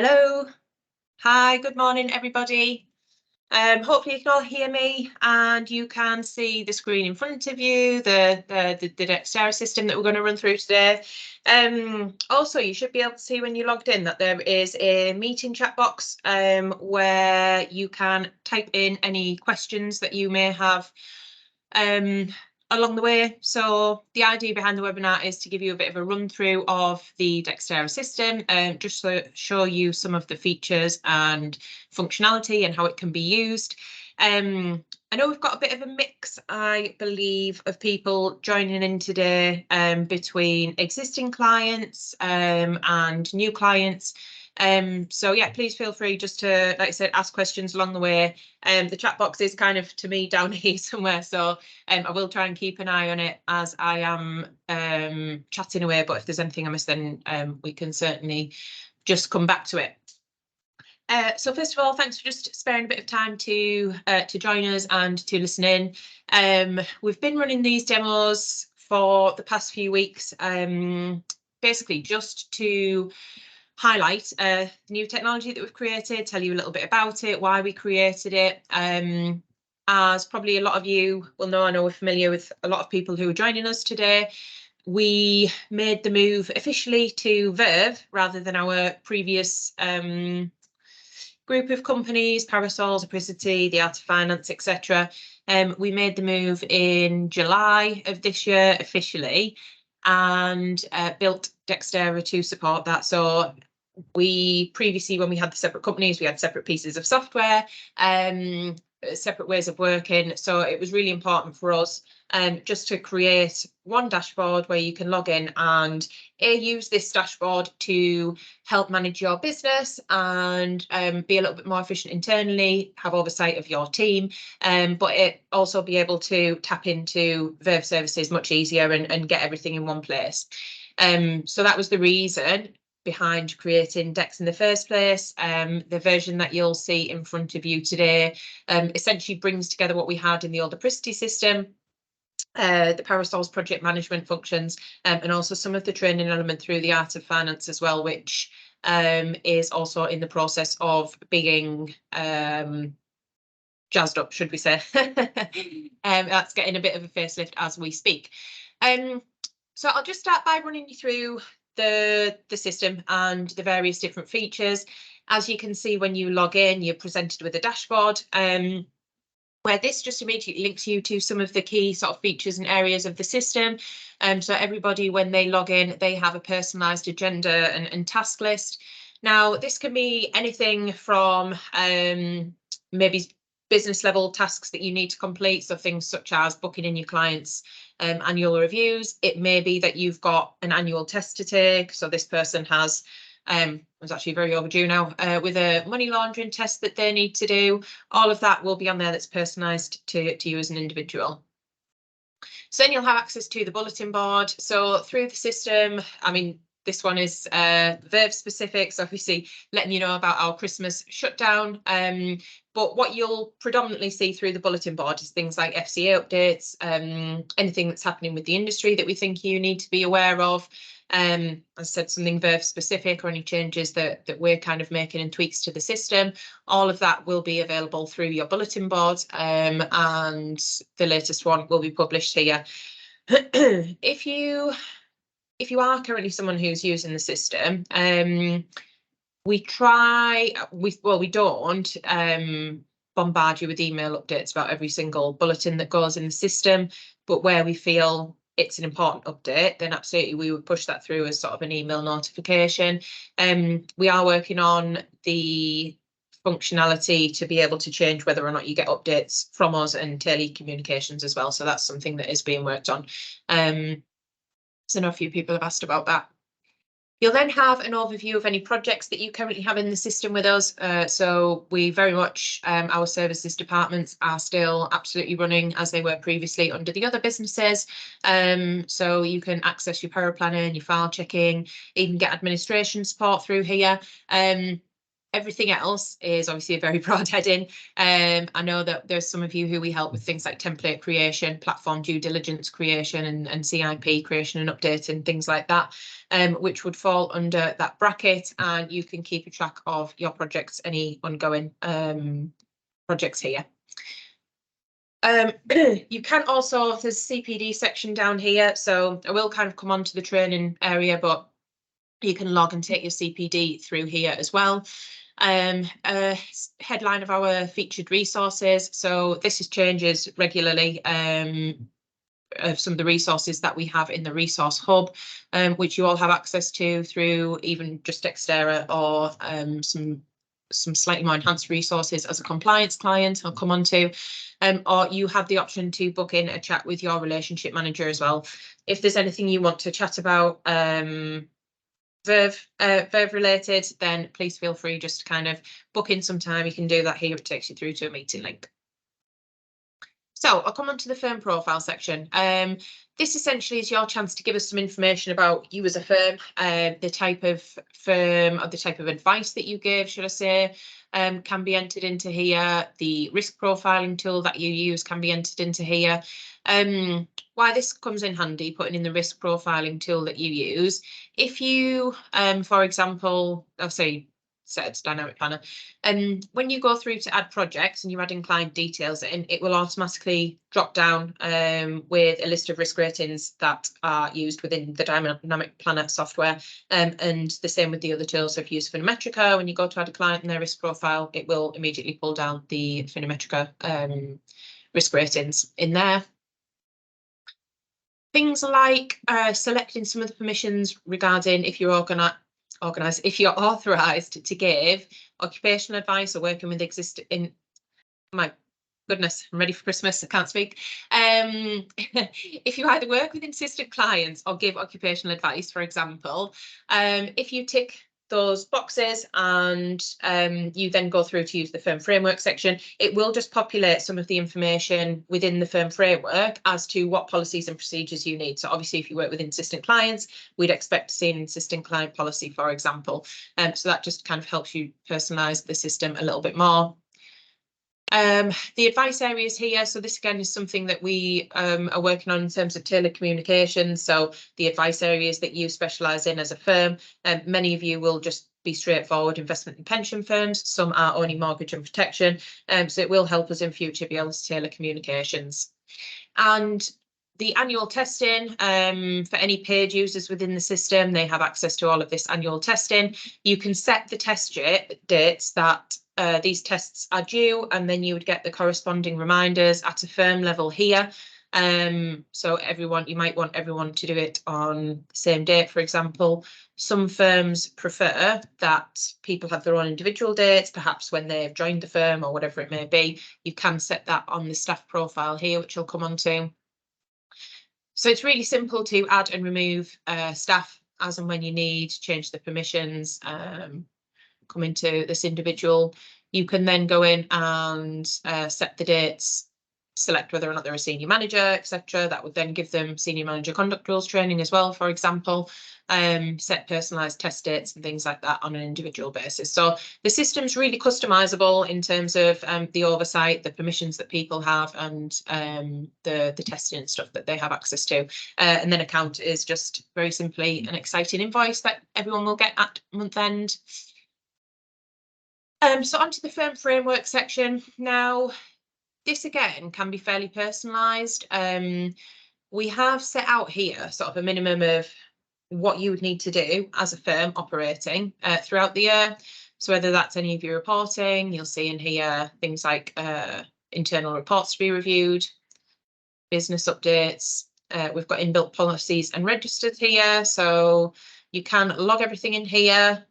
Hello. Hi, good morning, everybody. Hopefully you can all hear me and you can see the screen in front of you, the Dextera system that we're going to run through today. Also, you should be able to see when you logged in that there is a meeting chat box where you can type in any questions that you may have along the way. So the idea behind the webinar is to give you a bit of a run through of the Dextera system, just to show you some of the features and functionality and how it can be used. I know we've got a bit of a mix, I believe, of people joining in today between existing clients and new clients. So yeah, please feel free just to, like I said, ask questions along the way. The chat box is kind of, to me, down here somewhere, so I will try and keep an eye on it as I am chatting away, but if there's anything I miss, then we can certainly just come back to it. So first of all, thanks for just sparing a bit of time to join us and to listen in. We've been running these demos for the past few weeks, basically just to highlight new technology that we've created, tell you a little bit about it, why we created it. As probably a lot of you will know, I know we're familiar with a lot of people who are joining us today. We made the move officially to Verve rather than our previous group of companies, Parasols, Apricity, The Art of Finance, etc. We made the move in July of this year officially and built Dextera to support that. So we previously, when we had the separate companies, we had separate pieces of software, separate ways of working. So it was really important for us just to create one dashboard where you can log in and use this dashboard to help manage your business and be a little bit more efficient internally, have oversight of your team, but it also be able to tap into Verve services much easier and get everything in one place. So that was the reason behind creating Dex in the first place. The version that you'll see in front of you today essentially brings together what we had in the old Apricity system, the Parasols project management functions, and also some of the training element through the Art of Finance as well, which is also in the process of being jazzed up, should we say. That's getting a bit of a facelift as we speak. So I'll just start by running you through the system and the various different features. As you can see, when you log in, you're presented with a dashboard where this just immediately links you to some of the key sort of features and areas of the system. So everybody, when they log in, they have a personalised agenda and task list. Now, this can be anything from maybe business level tasks that you need to complete, so things such as booking in your clients' annual reviews. It may be that you've got an annual test to take, so this person has was actually very overdue now with a money laundering test that they need to do. All of that will be on there that's personalised to you as an individual. So then you'll have access to the bulletin board. So through the system, I mean, this one is Verve specific, so obviously letting you know about our Christmas shutdown. But what you'll predominantly see through the bulletin board is things like FCA updates, anything that's happening with the industry that we think you need to be aware of. As I said, something Verve specific or any changes that we're kind of making and tweaks to the system. All of that will be available through your bulletin board, and the latest one will be published here. If you are currently someone who's using the system, we don't bombard you with email updates about every single bulletin that goes in the system, but where we feel it's an important update, then absolutely we would push that through as sort of an email notification. We are working on the functionality to be able to change whether or not you get updates from us and telecommunications as well. So that's something that is being worked on. So I know a few people have asked about that. You'll then have an overview of any projects that you currently have in the system with us. So we very much, our services departments are still absolutely running as they were previously under the other businesses. So you can access your power planning, your file checking, even get administration support through here. Everything else is obviously a very broad heading. I know that there's some of you who we help with things like template creation, platform due diligence creation, and CIP creation and update and things like that, which would fall under that bracket, and you can keep a track of your projects, any ongoing projects here. You can also, there's a CPD section down here, so I will kind of come on to the training area, but you can log and take your CPD through here as well. Headline of our featured resources. So this is changes regularly of some of the resources that we have in the resource hub, which you all have access to through even just Dextera or some slightly more enhanced resources as a compliance client I'll come on to, or you have the option to book in a chat with your relationship manager as well. If there's anything you want to chat about, Verve related, then please feel free just to kind of book in some time. You can do that here. It takes you through to a meeting link. So I'll come on to the firm profile section. This essentially is your chance to give us some information about you as a firm, the type of firm or the type of advice that you give, should I say, can be entered into here. The risk profiling tool that you use can be entered into here. Why this comes in handy, putting in the risk profiling tool that you use. If you, for example, I'll say set dynamic planner, and when you go through to add projects and you're adding client details in, it will automatically drop down with a list of risk ratings that are used within the dynamic planner software, and the same with the other tools. So if you use Phenometrica, when you go to add a client in their risk profile, it will immediately pull down the Phenometrica risk ratings in there. Things like selecting some of the permissions regarding if you're if you're authorised to give occupational advice or working with existing, my goodness, I'm ready for Christmas, I can't speak. If you either work with insistent clients or give occupational advice, for example, if you tick those boxes and you then go through to use the firm framework section, it will just populate some of the information within the firm framework as to what policies and procedures you need. So obviously, if you work with insistent clients, we'd expect to see an insistent client policy, for example. So that just kind of helps you personalize the system a little bit more. The advice areas here, so this again is something that we are working on in terms of tailored communication. So the advice areas that you specialise in as a firm, many of you will just be straightforward investment and pension firms. Some are only mortgage and protection. So it will help us in future be able to tailor communications. And the annual testing, for any paid users within the system, they have access to all of this annual testing. You can set the test dates that these tests are due, and then you would get the corresponding reminders at a firm level here. So everyone, you might want everyone to do it on the same date, for example. Some firms prefer that people have their own individual dates, perhaps when they've joined the firm or whatever it may be. You can set that on the staff profile here, which I'll come on to. So it's really simple to add and remove staff as and when you need, change the permissions, come into this individual. You can then go in and set the dates, select whether or not they're a senior manager, etc. That would then give them senior manager conduct rules training as well, for example. Set personalised test dates and things like that on an individual basis. So the system's really customisable in terms of the oversight, the permissions that people have, and the testing and stuff that they have access to. And then account is just very simply an exciting invoice that everyone will get at month end. So onto the firm framework section. Now, this again can be fairly personalised. We have set out here sort of a minimum of what you would need to do as a firm operating throughout the year. So whether that's any of your reporting, you'll see in here things like internal reports to be reviewed, business updates. We've got inbuilt policies and registers here, so you can log everything in here.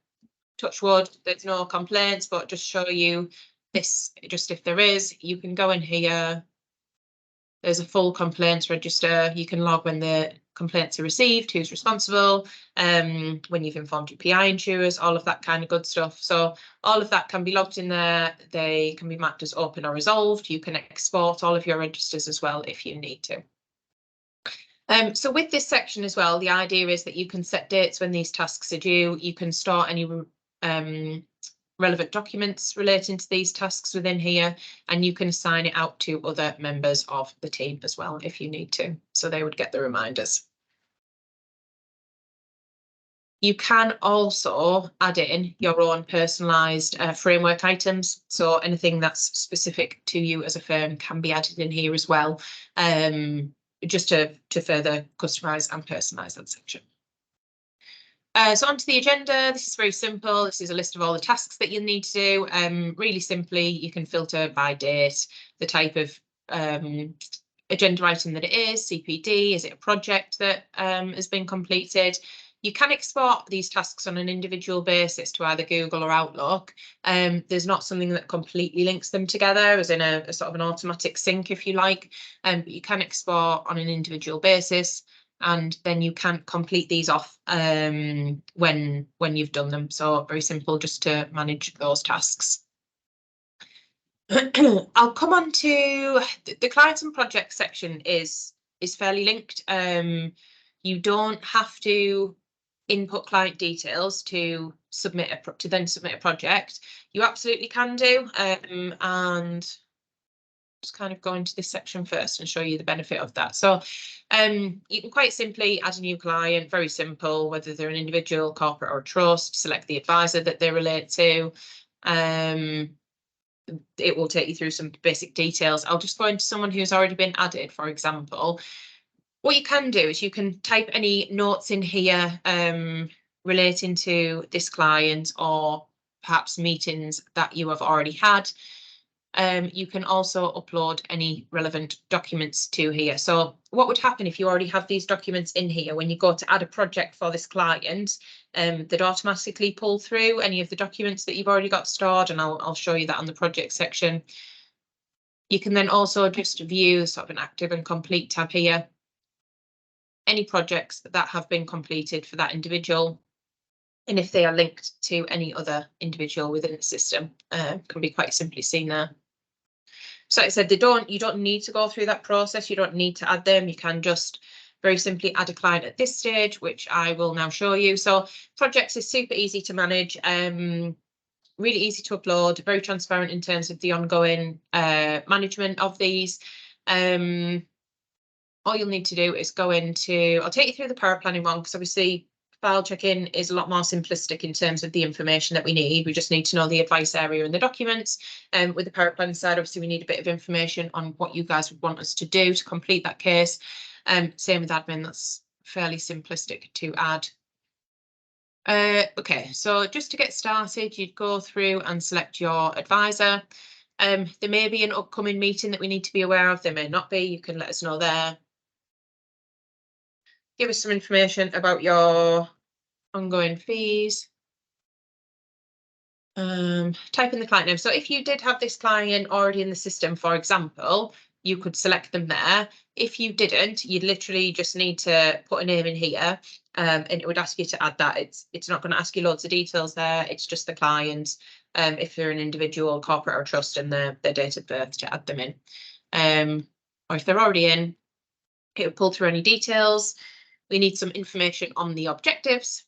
Touch wood, there's no complaints, but just show you this, just if there is, you can go in here. There's a full complaints register. You can log when the complaints are received, who's responsible, when you've informed your PI insurers, all of that kind of good stuff. So all of that can be logged in there. They can be marked as open or resolved. You can export all of your registers as well if you need to. So with this section as well, the idea is that you can set dates when these tasks are due. You can start any relevant documents relating to these tasks within here, and you can assign it out to other members of the team as well if you need to, so they would get the reminders. You can also add in your own personalised framework items, so anything that's specific to you as a firm can be added in here as well, just to further customise and personalise that section. So onto the agenda. This is very simple. This is a list of all the tasks that you'll need to do. Really simply, you can filter by date, the type of agenda item that it is, CPD, is it a project that has been completed? You can export these tasks on an individual basis to either Google or Outlook. There's not something that completely links them together, as in a sort of an automatic sync, if you like, but you can export on an individual basis, and then you can complete these off when you've done them. So very simple, just to manage those tasks. I'll come on to the clients and projects section is fairly linked. You don't have to input client details to then submit a project. You absolutely can do, and just kind of go into this section first and show you the benefit of that. So you can quite simply add a new client, very simple, whether they're an individual, corporate or a trust, select the advisor that they relate to. It will take you through some basic details. I'll just go into someone who's already been added, for example. What you can do is you can type any notes in here relating to this client, or perhaps meetings that you have already had. You can also upload any relevant documents to here. So what would happen if you already have these documents in here? When you go to add a project for this client, they'd automatically pull through any of the documents that you've already got stored, and I'll show you that on the project section. You can then also just view sort of an active and complete tab here. Any projects that have been completed for that individual, and if they are linked to any other individual within the system, can be quite simply seen there. So like I said, you don't need to go through that process. You don't need to add them. You can just very simply add a client at this stage, which I will now show you. So projects is super easy to manage, really easy to upload, very transparent in terms of the ongoing management of these. All you'll need to do is go into, I'll take you through the power planning one, because obviously file check-in is a lot more simplistic in terms of the information that we need. We just need to know the advice area and the documents. With the power planning side, obviously we need a bit of information on what you guys would want us to do to complete that case. Same with admin, that's fairly simplistic to add. Okay, so just to get started, you'd go through and select your advisor. There may be an upcoming meeting that we need to be aware of. There may not be. You can let us know there. Give us some information about your ongoing fees. Type in the client name. So if you did have this client already in the system, for example, you could select them there. If you didn't, you'd literally just need to put a name in here, and it would ask you to add that. It's not going to ask you loads of details there. It's just the client, if they're an individual, corporate or trust, and their date of birth to add them in. Or if they're already in, it will pull through any details. We need some information on the objectives.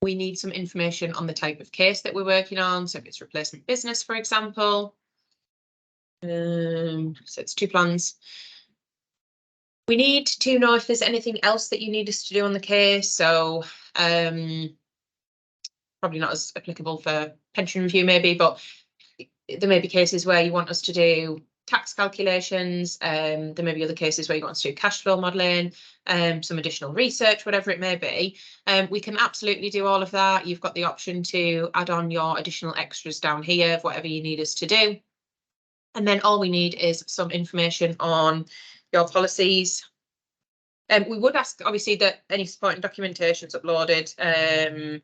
We need some information on the type of case that we're working on. So if it's replacement business, for example. So it's 2 plans. We need to know if there's anything else that you need us to do on the case. So probably not as applicable for pension review maybe, but there may be cases where you want us to do tax calculations. There may be other cases where you want us to do cash flow modelling, some additional research, whatever it may be. We can absolutely do all of that. You've got the option to add on your additional extras down here of whatever you need us to do. And then all we need is some information on your policies. We would ask, obviously, that any supporting documentation is uploaded,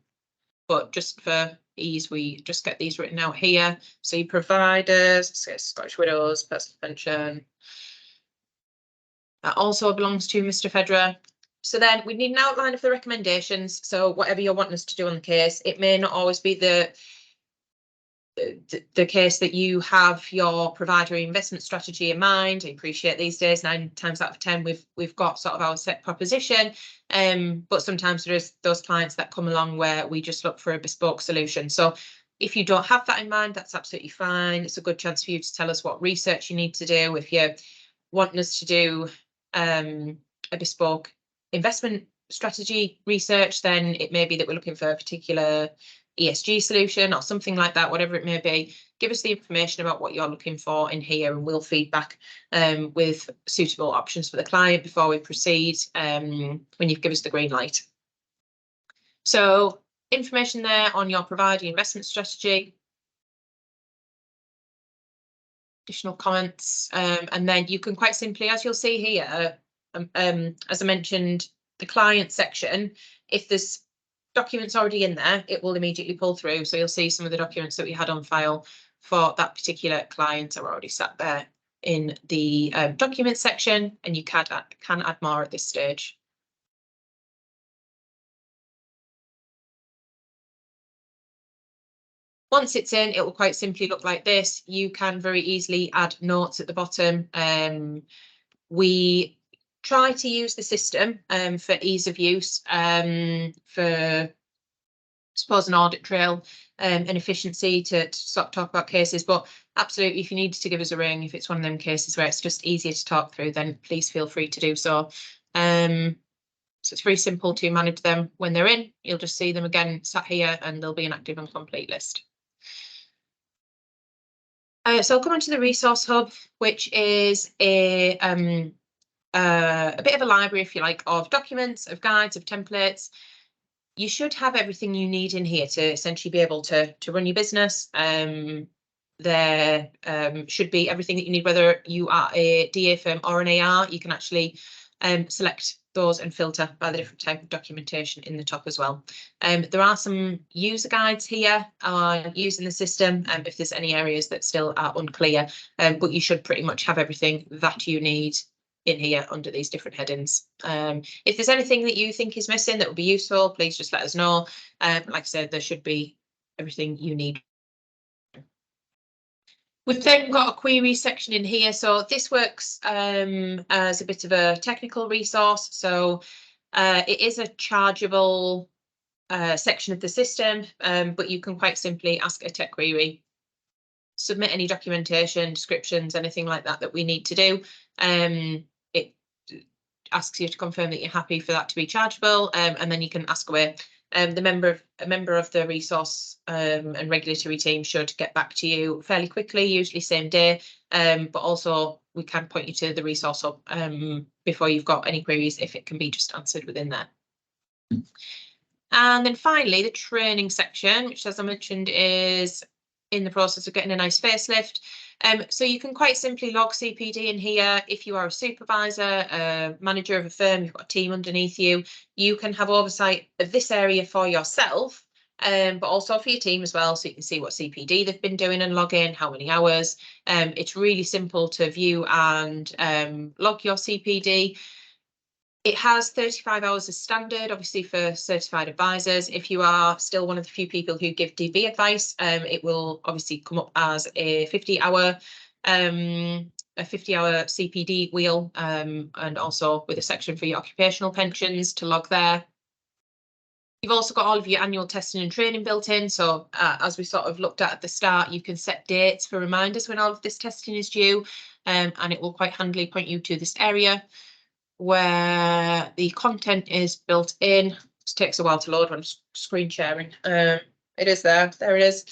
but just for ease, we just get these written out here. So your providers, so Scottish Widows, personal pension. That also belongs to Mr. Federer. So then we need an outline of the recommendations. So whatever you're wanting us to do on the case, it may not always be the the case that you have your provider investment strategy in mind. I appreciate these days 9 times out of 10 we've got sort of our set proposition, but sometimes there is those clients that come along where we just look for a bespoke solution. So if you don't have that in mind, that's absolutely fine. It's a good chance for you to tell us what research you need to do. If you're wanting us to do a bespoke investment strategy research, then it may be that we're looking for a particular ESG solution or something like that, whatever it may be. Give us the information about what you're looking for in here, and we'll feedback with suitable options for the client before we proceed when you've given us the green light. So information there on your provider investment strategy. Additional comments, and then you can quite simply, as you'll see here, as I mentioned, the client section, if there's documents already in there, it will immediately pull through. So you'll see some of the documents that we had on file for that particular client are already sat there in the document section, and you can add more at this stage. Once it's in, it will quite simply look like this. You can very easily add notes at the bottom. We try to use the system for ease of use, for suppose an audit trail and efficiency to sort of talk about cases. But absolutely, if you need to give us a ring, if it's one of them cases where it's just easier to talk through, then please feel free to do so. So it's very simple to manage them when they're in. You'll just see them again sat here, and there'll be an active and complete list. So I'll come on to the resource hub, which is a bit of a library, if you like, of documents, of guides, of templates. You should have everything you need in here to essentially be able to run your business. There should be everything that you need, whether you are a DA firm or an AR. You can actually select those and filter by the different type of documentation in the top as well. There are some user guides here on using the system, if there's any areas that still are unclear, but you should pretty much have everything that you need in here under these different headings. If there's anything that you think is missing that would be useful, please just let us know. Like I said, there should be everything you need. We've then got a query section in here. So this works as a bit of a technical resource. So it is a chargeable section of the system, but you can quite simply ask a tech query, submit any documentation, descriptions, anything like that that we need to do. It asks you to confirm that you're happy for that to be chargeable, and then you can ask away. A member of the resource and regulatory team should get back to you fairly quickly, usually same day, but also we can point you to the resource hub before you've got any queries, if it can be just answered within there. And then finally, the training section, which, as I mentioned, is in the process of getting a nice facelift. So you can quite simply log CPD in here. If you are a supervisor, a manager of a firm, you've got a team underneath you, you can have oversight of this area for yourself, but also for your team as well. So you can see what CPD they've been doing and log in, how many hours. It's really simple to view and log your CPD. It has 35 hours as standard, obviously, for certified advisors. If you are still one of the few people who give DB advice, it will obviously come up as a 50-hour CPD wheel, and also with a section for your occupational pensions to log there. You've also got all of your annual testing and training built in. So as we sort of looked at the start, you can set dates for reminders when all of this testing is due, and it will quite handily point you to this area where the content is built in. It takes a while to load when I'm screen sharing. It is there. There it is.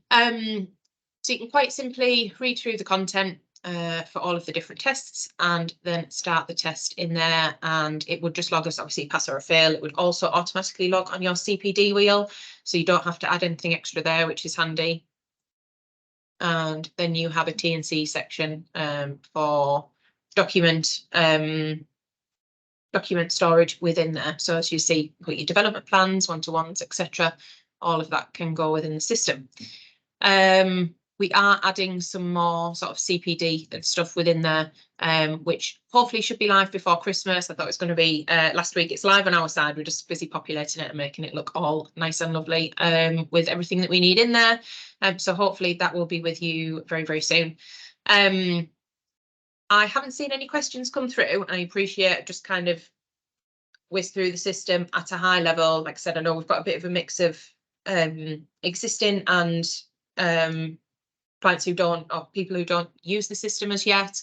So you can quite simply read through the content for all of the different tests, and then start the test in there, and it would just log us, obviously, pass or a fail. It would also automatically log on your CPD wheel, so you don't have to add anything extra there, which is handy. And then you have a T&C section for document storage within there. So as you see, put your development plans, one-to-ones, etc. All of that can go within the system. we are adding some more sort of CPD stuff within there, which hopefully should be live before Christmas. I thought it was going to be last week. It's live on our side. We're just busy populating it and making it look all nice and lovely with everything that we need in there. So hopefully that will be with you very, very soon. I haven't seen any questions come through. I appreciate just kind of whiz through the system at a high level. Like I said, I know we've got a bit of a mix of existing and clients who don't, or people who don't use the system as yet.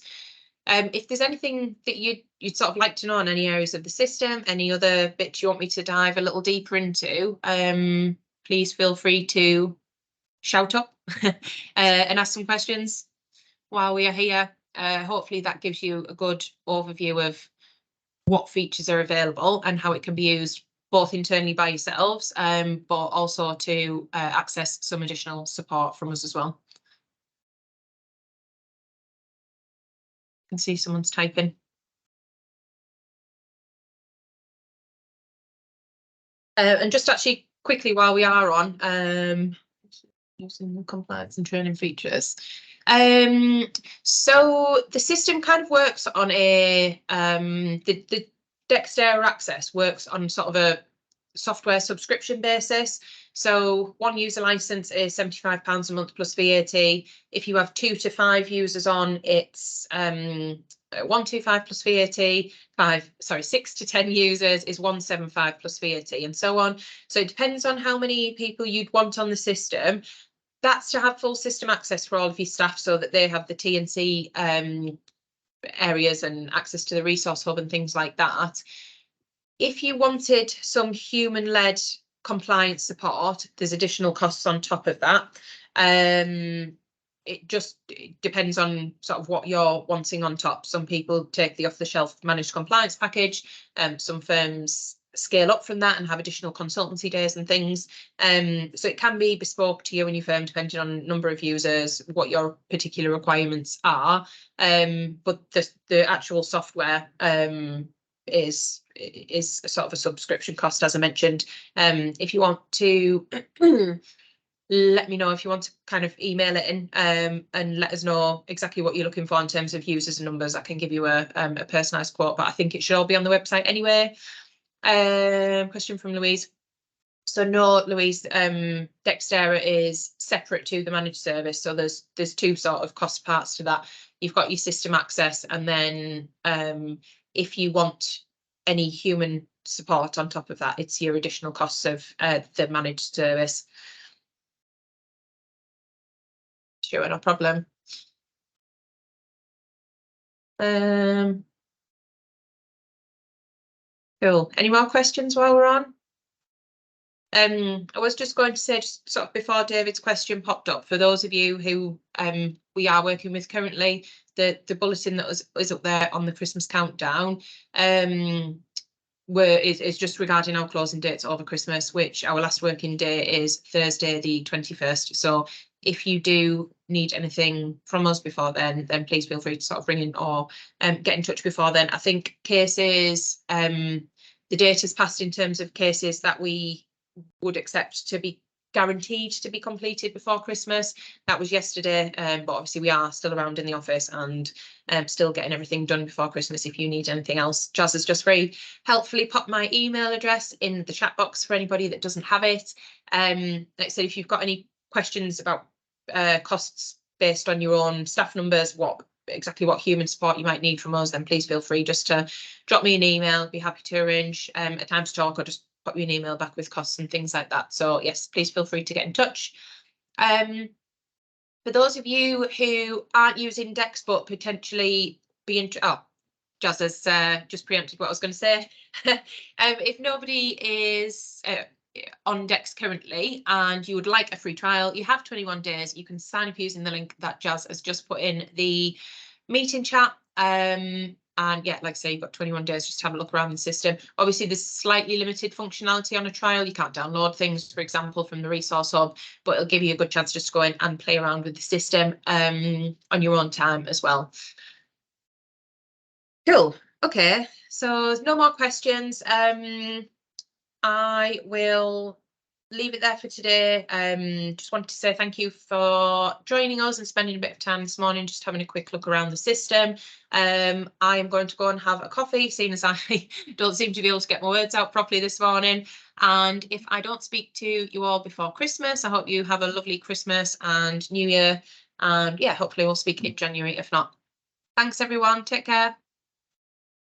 If there's anything that you'd sort of like to know on any areas of the system, any other bits you want me to dive a little deeper into, please feel free to shout up and ask some questions while we are here. Hopefully that gives you a good overview of what features are available and how it can be used both internally by yourselves, but also to access some additional support from us as well. I can see someone's typing. And just actually quickly while we are on, using the compliance and training features. So the system kind of works on a the Dextera access works on sort of a software subscription basis. So one user license is £75 a month plus VAT. If you have 2 to 5 users on, it's 125 plus VAT. 6 to 10 users is 175 plus VAT, and so on. So it depends on how many people you'd want on the system. That's to have full system access for all of your staff so that they have the T&C areas and access to the resource hub and things like that. If you wanted some human-led compliance support, there's additional costs on top of that. It just depends on sort of what you're wanting on top. Some people take the off-the-shelf managed compliance package. Some firms scale up from that and have additional consultancy days and things. So it can be bespoke to you and your firm depending on number of users, what your particular requirements are. But the actual software is sort of a subscription cost, as I mentioned. If you want to let me know, if you want to kind of email it in and let us know exactly what you're looking for in terms of users and numbers. I can give you a personalised quote, but I think it should all be on the website anyway. Question from Louise. So no, Louise, Dextera is separate to the managed service. So there's 2 sort of cost parts to that. You've got your system access, and then if you want any human support on top of that, it's your additional costs of the managed service. Sure, no problem. Cool. Any more questions while we're on? I was just going to say, just sort of before David's question popped up, for those of you who we are working with currently, the bulletin that is up there on the Christmas countdown is just regarding our closing dates over Christmas, which our last working day is Thursday the 21st. So if you do need anything from us before then please feel free to sort of ring in or get in touch before then. I think cases, the date has passed in terms of cases that we would accept to be guaranteed to be completed before Christmas. That was yesterday, but obviously we are still around in the office and still getting everything done before Christmas. If you need anything else, Jazz has just very helpfully popped my email address in the chat box for anybody that doesn't have it. Like I said, if you've got any questions about costs based on your own staff numbers, exactly what human support you might need from us, then please feel free just to drop me an email. Be happy to arrange a time to talk, or just pop you an email back with costs and things like that. So yes, please feel free to get in touch. For those of you who aren't using Dex but potentially be interested, Jazz has just preempted what I was going to say. If nobody is on Dex currently and you would like a free trial, you have 21 days. You can sign up using the link that Jazz has just put in the meeting chat. And yeah, like I say, you've got 21 days just to have a look around the system. Obviously, there's slightly limited functionality on a trial. You can't download things, for example, from the resource hub, but it'll give you a good chance just to go in and play around with the system on your own time as well. Cool. Okay, so no more questions. I will leave it there for today. Just wanted to say thank you for joining us and spending a bit of time this morning, just having a quick look around the system. I am going to go and have a coffee, seeing as I don't seem to be able to get my words out properly this morning. And if I don't speak to you all before Christmas, I hope you have a lovely Christmas and New Year. And yeah, hopefully we'll speak in January, if not. Thanks, everyone. Take care.